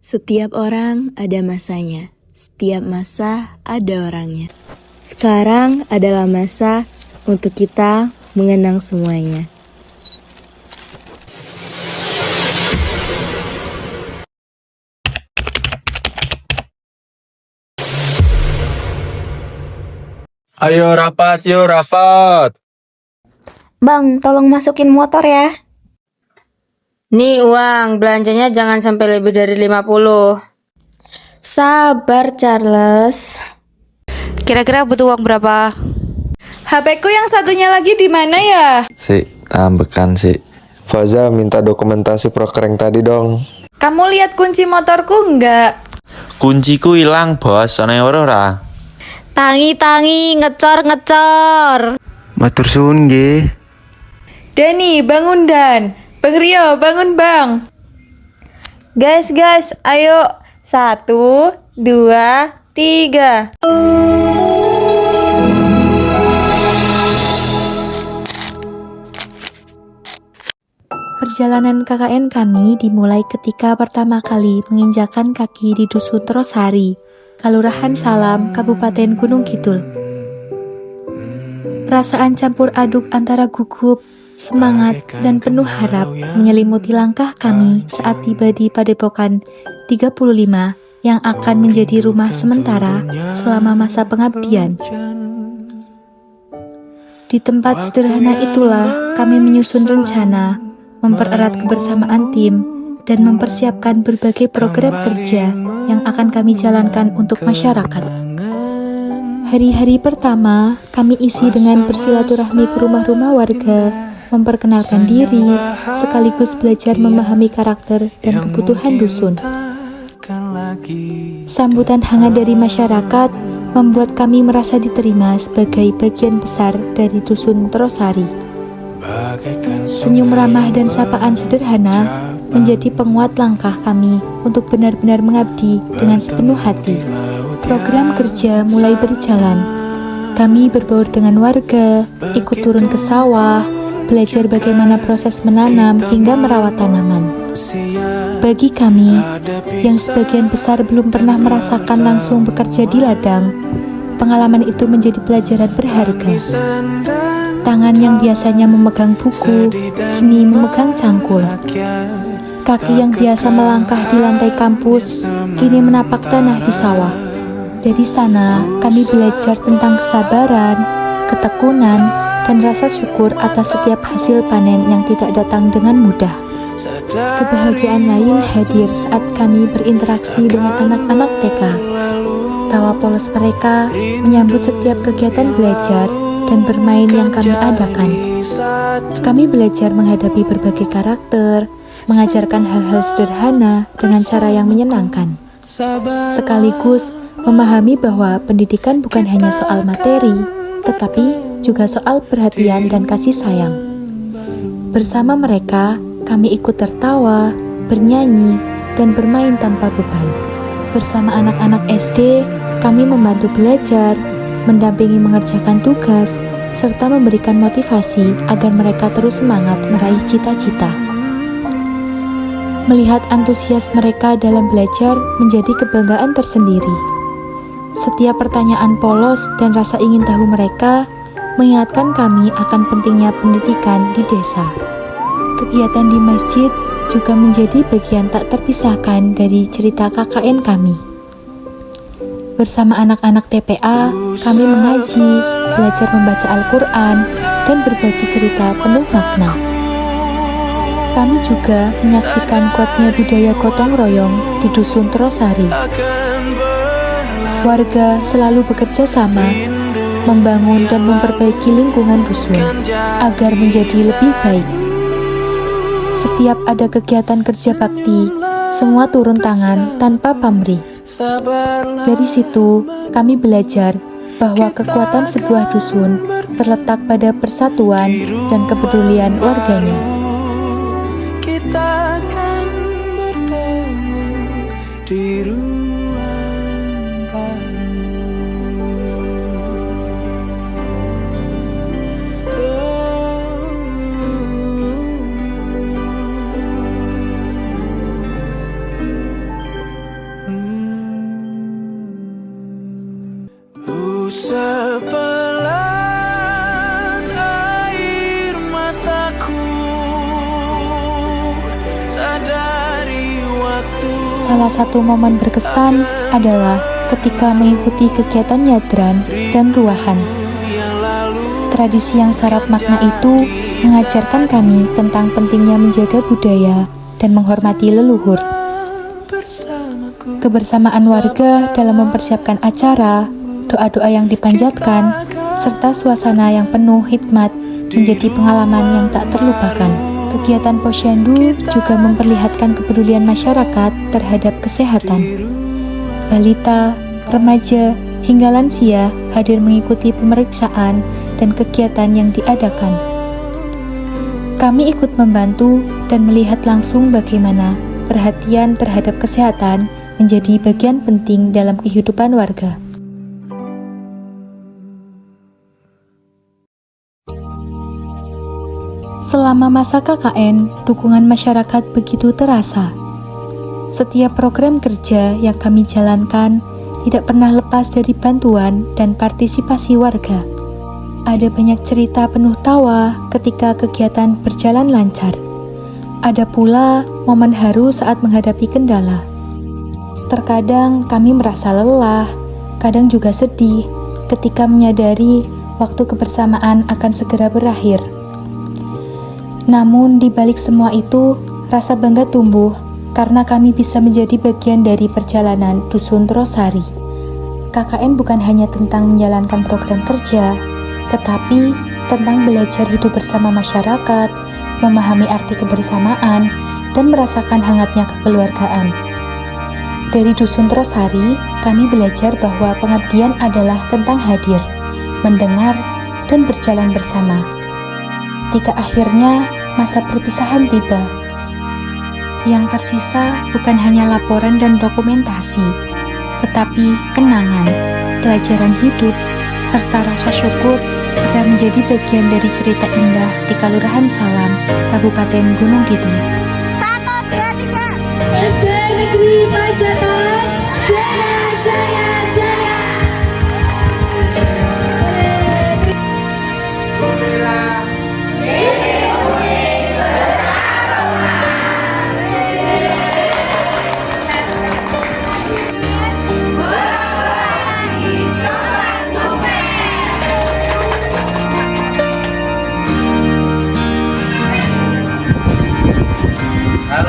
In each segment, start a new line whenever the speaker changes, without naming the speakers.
Setiap orang ada masanya, setiap masa ada orangnya. Sekarang adalah masa untuk kita mengenang semuanya.
Ayo rapat, yuk rapat.
Bang, tolong masukin motor ya.
Nih uang, belanjanya jangan sampai lebih dari 50.
Sabar, Charles.
Kira-kira butuh uang berapa?
HP-ku yang satunya lagi di mana ya?
Si, tambekan si.
Faza minta dokumentasi proker yang tadi dong.
Kamu lihat kunci motorku enggak?
Kunciku hilang bos, ana ora.
Tangi, ngecor.
Matur suwun nggih.
Dani, bangun Dan. Bang Rio, bangun bang.
Guys, ayo. 1, 2, 3.
Perjalanan KKN kami dimulai ketika pertama kali menginjakan kaki di Dusun Trosari, Kalurahan Salam, Kabupaten Gunung Kidul. Perasaan campur aduk antara gugup, semangat, dan penuh harap menyelimuti langkah kami saat tiba di Padepokan 35 yang akan menjadi rumah sementara selama masa pengabdian. Di tempat sederhana itulah kami menyusun rencana, mempererat kebersamaan tim, dan mempersiapkan berbagai program kerja yang akan kami jalankan untuk masyarakat. Hari-hari pertama kami isi dengan bersilaturahmi ke rumah-rumah warga, memperkenalkan diri, sekaligus belajar memahami karakter dan kebutuhan dusun. Sambutan hangat dari masyarakat membuat kami merasa diterima sebagai bagian besar dari Dusun Trosari. Senyum ramah dan sapaan sederhana menjadi penguat langkah kami untuk benar-benar mengabdi dengan sepenuh hati. Program kerja mulai berjalan. Kami berbaur dengan warga, ikut turun ke sawah, belajar bagaimana proses menanam hingga merawat tanaman. Bagi kami, yang sebagian besar belum pernah merasakan langsung bekerja di ladang, pengalaman itu menjadi pelajaran berharga. Tangan yang biasanya memegang buku, kini memegang cangkul. Kaki yang biasa melangkah di lantai kampus, kini menapak tanah di sawah. Dari sana, kami belajar tentang kesabaran, ketekunan, dan rasa syukur atas setiap hasil panen yang tidak datang dengan mudah. Kebahagiaan lain hadir saat kami berinteraksi dengan anak-anak TK. Tawa polos mereka menyambut setiap kegiatan belajar dan bermain yang kami adakan. Kami belajar menghadapi berbagai karakter, mengajarkan hal-hal sederhana dengan cara yang menyenangkan. Sekaligus memahami bahwa pendidikan bukan hanya soal materi, tetapi juga soal perhatian dan kasih sayang. Bersama mereka, kami ikut tertawa, bernyanyi, dan bermain tanpa beban. Bersama anak-anak SD, kami membantu belajar, mendampingi mengerjakan tugas, serta memberikan motivasi agar mereka terus semangat meraih cita-cita. Melihat antusias mereka dalam belajar menjadi kebanggaan tersendiri. Setiap pertanyaan polos dan rasa ingin tahu mereka mengingatkan kami akan pentingnya pendidikan di desa. Kegiatan di masjid juga menjadi bagian tak terpisahkan dari cerita KKN kami. Bersama anak-anak TPA, kami mengaji, belajar membaca Al-Quran, dan berbagi cerita penuh makna. Kami juga menyaksikan kuatnya budaya gotong royong di Dusun Trosari. Warga selalu bekerja sama, membangun dan memperbaiki lingkungan dusun agar menjadi lebih baik. Setiap ada kegiatan kerja bakti, semua turun tangan tanpa pamrih. Dari situ, kami belajar bahwa kekuatan sebuah dusun terletak pada persatuan dan kepedulian warganya.
Kita akan bertemu di ruang baru.
Salah satu momen berkesan adalah ketika mengikuti kegiatan nyadran dan ruahan. Tradisi yang syarat makna itu mengajarkan kami tentang pentingnya menjaga budaya dan menghormati leluhur. Kebersamaan warga dalam mempersiapkan acara, doa-doa yang dipanjatkan, serta suasana yang penuh hikmat menjadi pengalaman yang tak terlupakan. Kegiatan Posyandu juga memperlihatkan kepedulian masyarakat terhadap kesehatan. Balita, remaja, hingga lansia hadir mengikuti pemeriksaan dan kegiatan yang diadakan. Kami ikut membantu dan melihat langsung bagaimana perhatian terhadap kesehatan menjadi bagian penting dalam kehidupan warga. Selama masa KKN, dukungan masyarakat begitu terasa. Setiap program kerja yang kami jalankan tidak pernah lepas dari bantuan dan partisipasi warga. Ada banyak cerita penuh tawa ketika kegiatan berjalan lancar. Ada pula momen haru saat menghadapi kendala. Terkadang kami merasa lelah, kadang juga sedih ketika menyadari waktu kebersamaan akan segera berakhir. Namun di balik semua itu, rasa bangga tumbuh karena kami bisa menjadi bagian dari perjalanan Dusun Trosari. KKN bukan hanya tentang menjalankan program kerja, tetapi tentang belajar hidup bersama masyarakat, memahami arti kebersamaan, dan merasakan hangatnya kekeluargaan. Dari Dusun Trosari, kami belajar bahwa pengabdian adalah tentang hadir, mendengar, dan berjalan bersama. Ketika akhirnya masa perpisahan tiba, yang tersisa bukan hanya laporan dan dokumentasi, tetapi kenangan, pelajaran hidup, serta rasa syukur pernah menjadi bagian dari cerita indah di Kalurahan Salam, Kabupaten Gunung Kidul.
1, 2, 3.
SD Negeri Pajatan, jaya, jaya, jaya.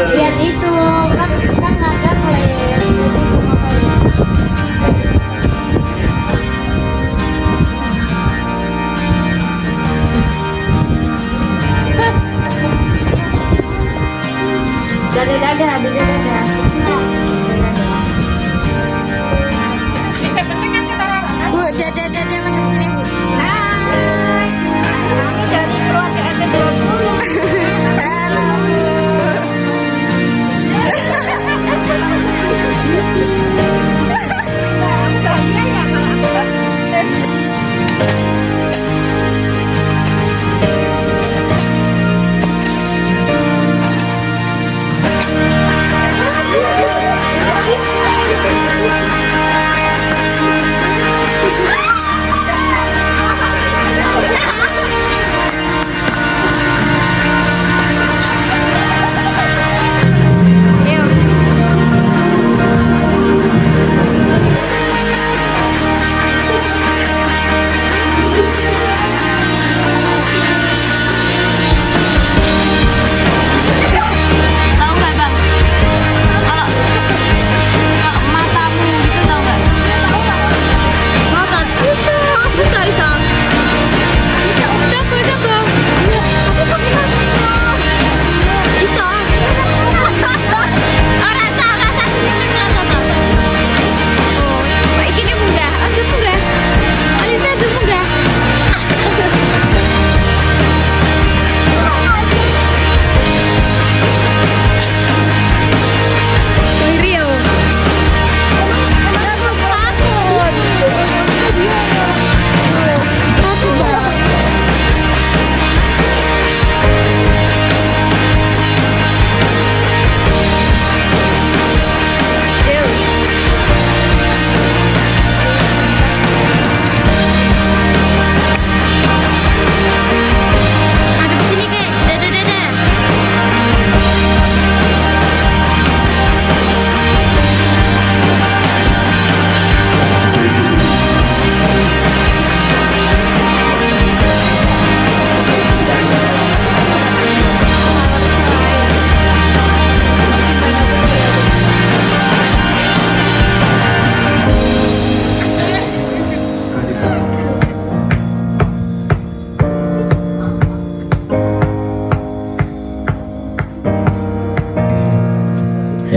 Lihat itu, kan ada mulai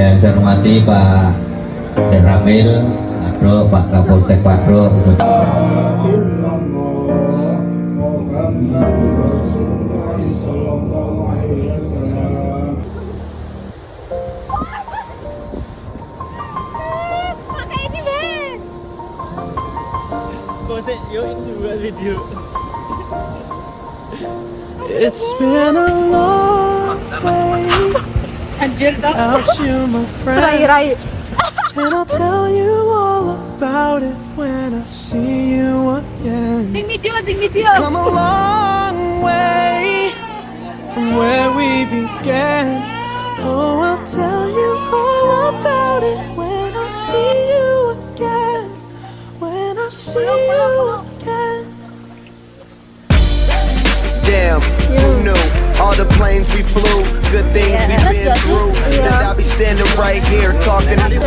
Yang saya hormati Pak Ramil, Pak Kapolsek Padro.
It's been a long way without you, my friend. And I'll tell you all about it when I see you again. Come a long way from where we began. Oh, I'll tell you all about it when I see you again. When I see you again.
Damn, who knew? All the planes we flew, good things we've been through. That I'll be standing right here talking to you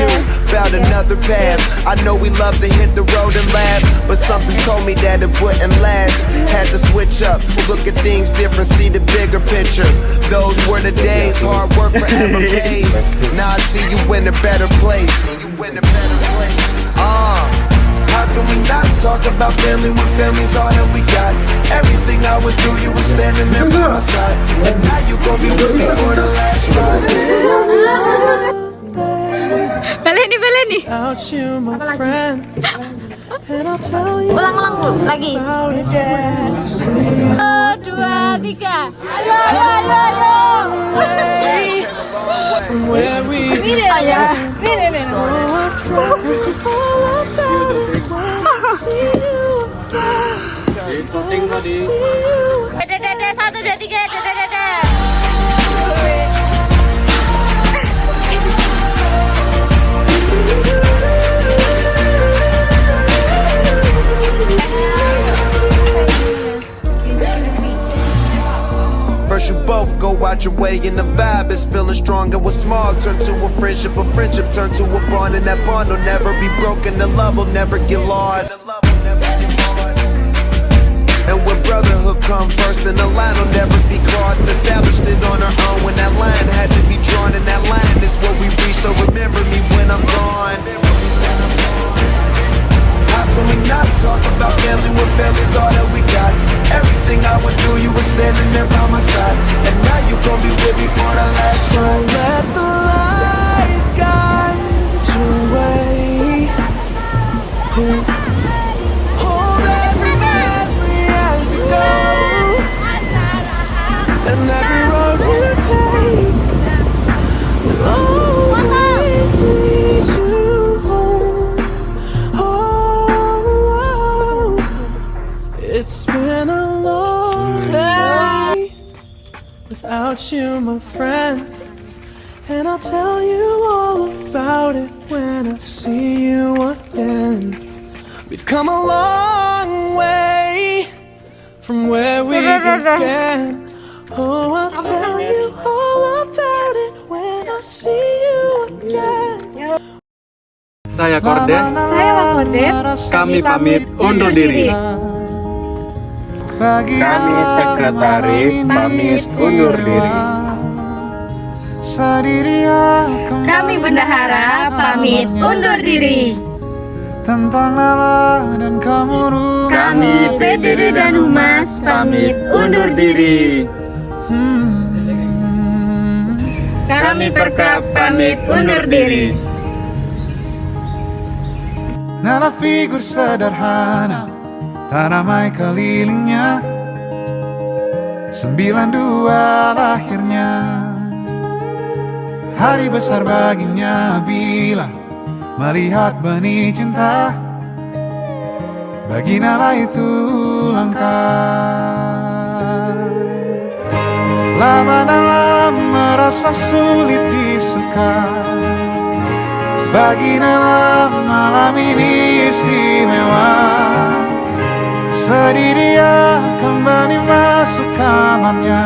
about another path. I know we love to hit the road and laugh, but something told me that it wouldn't last. Had to switch up, look at things different, see the bigger picture. Those were the days, hard work forever pays. Now I see you in a better place. How can we not talk about family when family's all that we got? Everything I went through, you were standing there by my side. And now you gon' be with me for the last ride.
Beleni.
Without you, my friend. And I'll tell you
Ulang lagi.
about it when I see you.
1, 2, 3.
Away from where we began. So I'll tell you all about it when I see you again. When I see you again.
Dadah 1, 2, 3. Dadah.
First you both go out your way and the vibe is feeling strong. And what's small turn to a friendship turn to a bond. And that bond will never be broken, the love will never get lost. And when brotherhood come first, then the line will never be crossed. Established it on our own when that line had to be drawn. And that line is what we reach, so remember me when I'm gone. How can we not talk about family when family's all that we got? Everything I went through, you were standing there by my side. And now you gon' be with me for the last ride.
Let the light guide your way. Hold every memory as you go. And every road you take will always lead you home. Oh, it's been a long day without you, my friend. And I'll tell you all about it when I see you again. We've come a long way from where we began. Oh, I'll tell you all about it when I see you again.
Saya Kordes. Kami pamit undur diri. Kami sekretaris pamit undur diri.
Kami bendahara pamit undur diri. Kami PDD dan Humas pamit undur diri. Kami Perkap pamit undur diri.
Nala figur sederhana, tak ramai kelilingnya. 92 lahirnya, hari besar baginya bila melihat benih cinta. Bagi Nala itu langka. Lama Nala merasa sulit disuka. Bagi Nala malam ini istimewa. Sedih dia kembali masuk kamarnya.